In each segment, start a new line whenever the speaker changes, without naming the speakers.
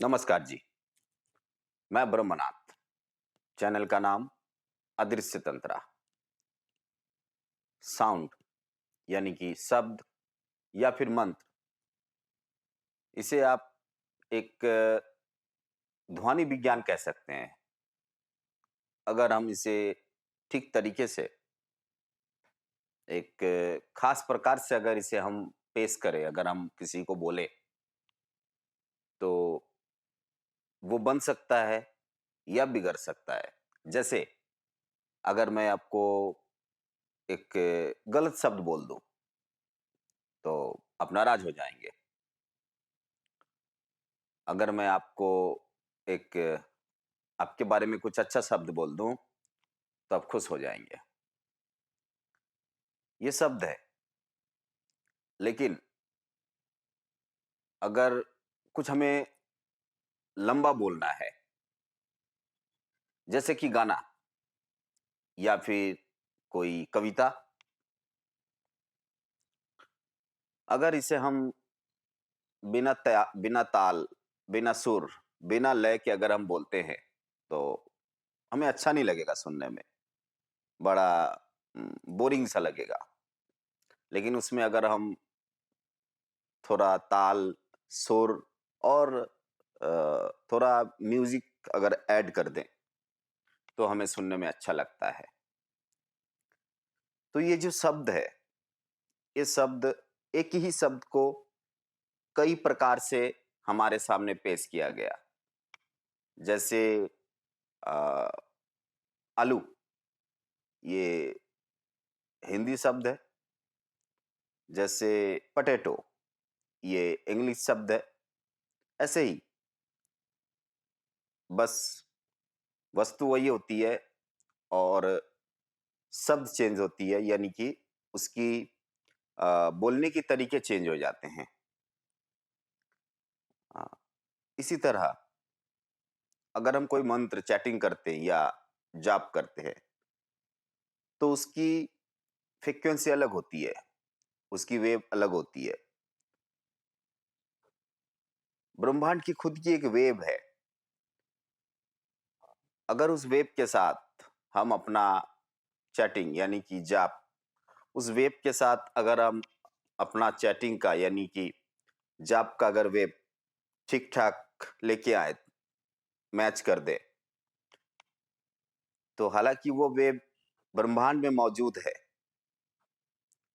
नमस्कार जी। मैं ब्रह्मनाथ। चैनल का नाम अदृश्य तंत्रा। साउंड यानी कि शब्द या फिर मंत्र, इसे आप एक ध्वनि विज्ञान कह सकते हैं। अगर हम इसे ठीक तरीके से एक खास प्रकार से अगर इसे हम पेश करें, अगर हम किसी को बोले तो वो बन सकता है या बिगड़ सकता है। जैसे अगर मैं आपको एक गलत शब्द बोल दूं तो आप नाराज हो जाएंगे। अगर मैं आपको एक आपके बारे में कुछ अच्छा शब्द बोल दूं तो आप खुश हो जाएंगे। ये शब्द है। लेकिन अगर कुछ हमें लंबा बोलना है, जैसे कि गाना या फिर कोई कविता, अगर इसे हम बिना ताल, बिना सुर, बिना लय के अगर हम बोलते हैं तो हमें अच्छा नहीं लगेगा सुनने में। बड़ा बोरिंग सा लगेगा। लेकिन उसमें अगर हम थोड़ा ताल, सुर और थोड़ा म्यूजिक अगर ऐड कर दें तो हमें सुनने में अच्छा लगता है। तो ये जो शब्द है, ये शब्द, एक ही शब्द को कई प्रकार से हमारे सामने पेश किया गया। जैसे अ, आलू, ये हिंदी शब्द है। जैसे पोटैटो, ये इंग्लिश शब्द है। ऐसे ही बस वस्तु वही होती है और शब्द चेंज होती है, यानी कि उसकी बोलने के तरीके चेंज हो जाते हैं। हाँ, इसी तरह अगर हम कोई मंत्र चैटिंग करते हैं या जाप करते हैं तो उसकी फ्रीक्वेंसी अलग होती है, उसकी वेव अलग होती है। ब्रह्मांड की खुद की एक वेव है। अगर उस वेव के साथ हम अपना चैटिंग यानी कि जाप, उस वेव के साथ अगर हम अपना चैटिंग का यानी कि जाप का अगर वेव ठीक ठाक लेके आए, मैच कर दे, तो हालांकि वो वेव ब्रह्मांड में मौजूद है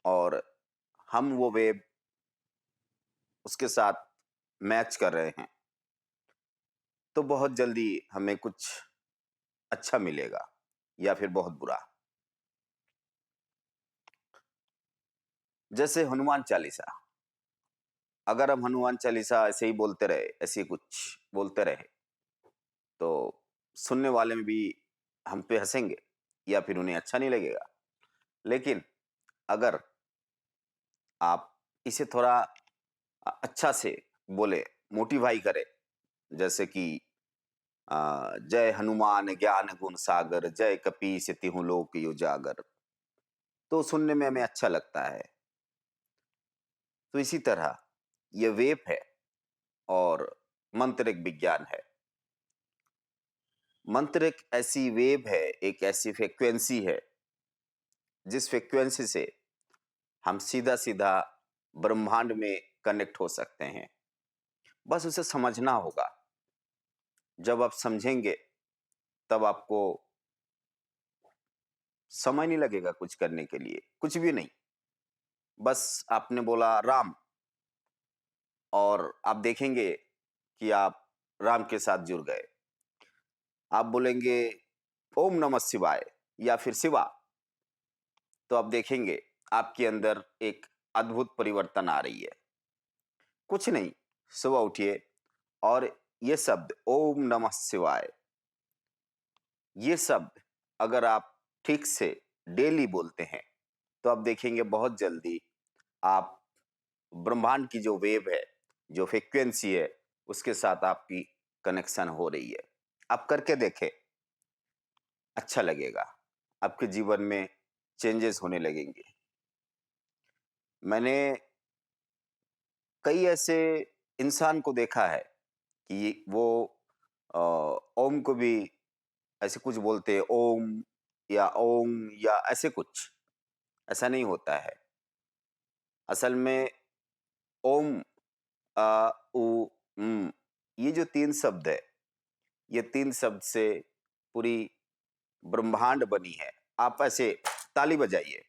और हम वो वेव उसके साथ मैच कर रहे हैं, तो बहुत जल्दी हमें कुछ अच्छा मिलेगा या फिर बहुत बुरा। जैसे हनुमान चालीसा, अगर हम हनुमान चालीसा ऐसे ही बोलते रहे, ऐसे ही कुछ बोलते रहे, तो सुनने वाले में भी हम पे हंसेंगे या फिर उन्हें अच्छा नहीं लगेगा। लेकिन अगर आप इसे थोड़ा अच्छा से बोले, मोटिवाई करे, जैसे कि जय हनुमान ज्ञान गुण सागर, जय कपीस तिहु लोक उजागर, तो सुनने में हमें अच्छा लगता है। तो इसी तरह ये वेब है और मंत्र एक विज्ञान है। मंत्र एक ऐसी वेव है, एक ऐसी फ्रीक्वेंसी है जिस फ्रीक्वेंसी से हम सीधा सीधा ब्रह्मांड में कनेक्ट हो सकते हैं। बस उसे समझना होगा। जब आप समझेंगे तब आपको समय नहीं लगेगा कुछ करने के लिए, कुछ भी नहीं। बस आपने बोला राम और आप देखेंगे कि आप राम के साथ जुड़ गए। आप बोलेंगे ओम नमः शिवाय या फिर शिवा, तो आप देखेंगे आपके अंदर एक अद्भुत परिवर्तन आ रही है। कुछ नहीं, सुबह उठिए और ये शब्द ओम नमः शिवाय, ये शब्द अगर आप ठीक से डेली बोलते हैं तो आप देखेंगे बहुत जल्दी आप ब्रह्मांड की जो वेव है, जो फ्रीक्वेंसी है, उसके साथ आपकी कनेक्शन हो रही है। आप करके देखें, अच्छा लगेगा। आपके जीवन में चेंजेस होने लगेंगे। मैंने कई ऐसे इंसान को देखा है कि वो अ, ओम को भी ऐसे कुछ बोलते हैं, ओम या ऐसे कुछ, ऐसा नहीं होता है। असल में ओम, उ, ये जो 3 शब्द है, ये 3 शब्द से पूरी ब्रह्मांड बनी है। आप ऐसे ताली बजाइए,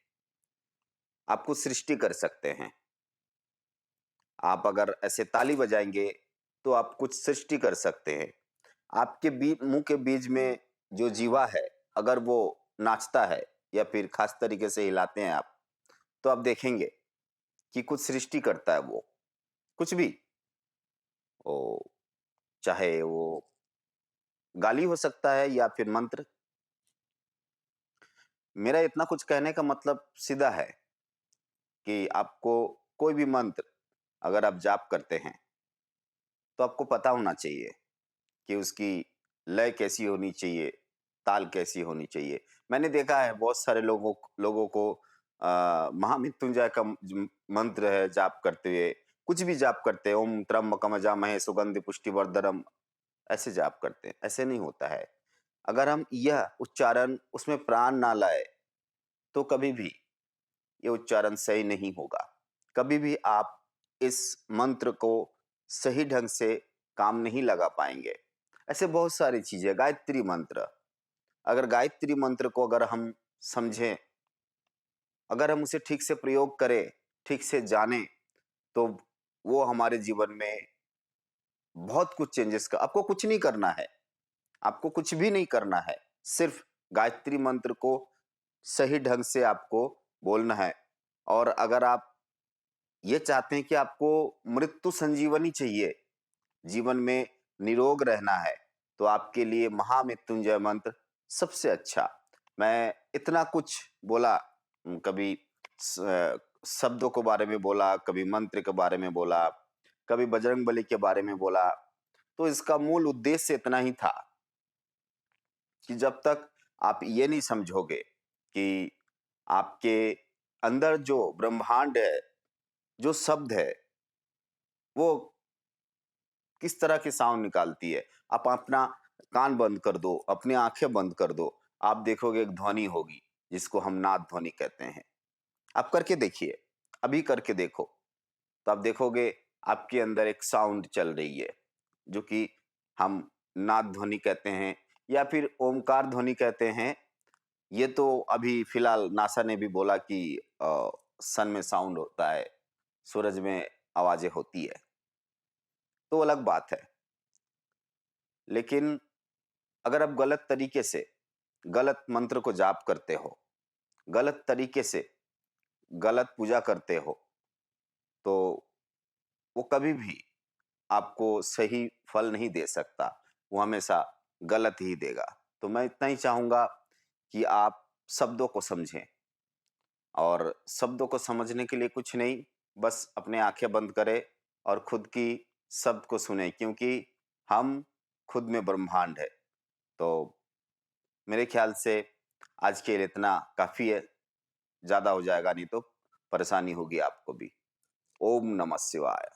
आप कुछ सृष्टि कर सकते हैं। आप अगर ऐसे ताली बजाएँगे, तो आप कुछ सृष्टि कर सकते हैं। आपके मुँह के बीच में जो जीवा है, अगर वो नाचता है या फिर खास तरीके से हिलाते हैं आप, तो आप देखेंगे कि कुछ सृष्टि करता है वो, कुछ भी। ओ चाहे वो गाली हो सकता है या फिर मंत्र। मेरा इतना कुछ कहने का मतलब सीधा है कि आपको कोई भी मंत्र अगर आप जाप करते हैं, तो आपको पता होना चाहिए कि उसकी लय कैसी होनी चाहिए, ताल कैसी होनी चाहिए। मैंने देखा है बहुत सारे लोगों को महामृत्युंजय का मंत्र है जाप करते हुए, कुछ भी जाप करते हैं, ओम त्र्यंबकम यजामहे सुगंधि पुष्टिवर्धनम, ऐसे जाप करते हैं। ऐसे नहीं होता है। अगर हम यह उच्चारण उसमें प्राण ना लाए, तो कभी भी ये उच्चारण सही नहीं होगा। कभी भी आप इस मंत्र को सही ढंग से काम नहीं लगा पाएँगे। ऐसे बहुत सारी चीज़ें, गायत्री मंत्र, अगर गायत्री मंत्र को अगर हम समझें, अगर हम उसे ठीक से प्रयोग करें, ठीक से जानें, तो वो हमारे जीवन में बहुत कुछ चेंजेस का आपको कुछ नहीं करना है, आपको कुछ भी नहीं करना है। सिर्फ़ गायत्री मंत्र को सही ढंग से आपको बोलना है। और अगर आप ये चाहते हैं कि आपको मृत्यु संजीवनी चाहिए, जीवन में निरोग रहना है, तो आपके लिए महामृत्युंजय मंत्र सबसे अच्छा। मैं इतना कुछ बोला, कभी शब्दों के बारे में बोला, कभी मंत्र के बारे में बोला, कभी बजरंगबली के बारे में बोला, तो इसका मूल उद्देश्य इतना ही था कि जब तक आप ये नहीं समझोगे कि आपके अंदर जो ब्रह्मांड है, जो शब्द है, वो किस तरह की साउंड निकालती है। आप अपना कान बंद कर दो, अपनी आँखें बंद कर दो, आप देखोगे एक ध्वनि होगी, जिसको हम नाद ध्वनि कहते हैं। आप करके देखिए, अभी करके देखो, तो आप देखोगे आपके अंदर एक साउंड चल रही है, जो कि हम नाद ध्वनि कहते हैं या फिर ओमकार ध्वनि कहते हैं। ये तो अभी फिलहाल नासा ने भी बोला कि सन में साउंड होता है, सूरज में आवाज़ें होती है, तो अलग बात है। लेकिन अगर आप गलत तरीके से गलत मंत्र को जाप करते हो, गलत तरीके से गलत पूजा करते हो, तो वो कभी भी आपको सही फल नहीं दे सकता। वो हमेशा गलत ही देगा। तो मैं इतना ही चाहूँगा कि आप शब्दों को समझें, और शब्दों को समझने के लिए कुछ नहीं, बस अपने आँखें बंद करें और खुद की शब्द को सुनें, क्योंकि हम खुद में ब्रह्मांड है। तो मेरे ख्याल से आज के लिए इतना काफ़ी है, ज़्यादा हो जाएगा नहीं तो परेशानी होगी आपको भी। ओम नमः शिवाय।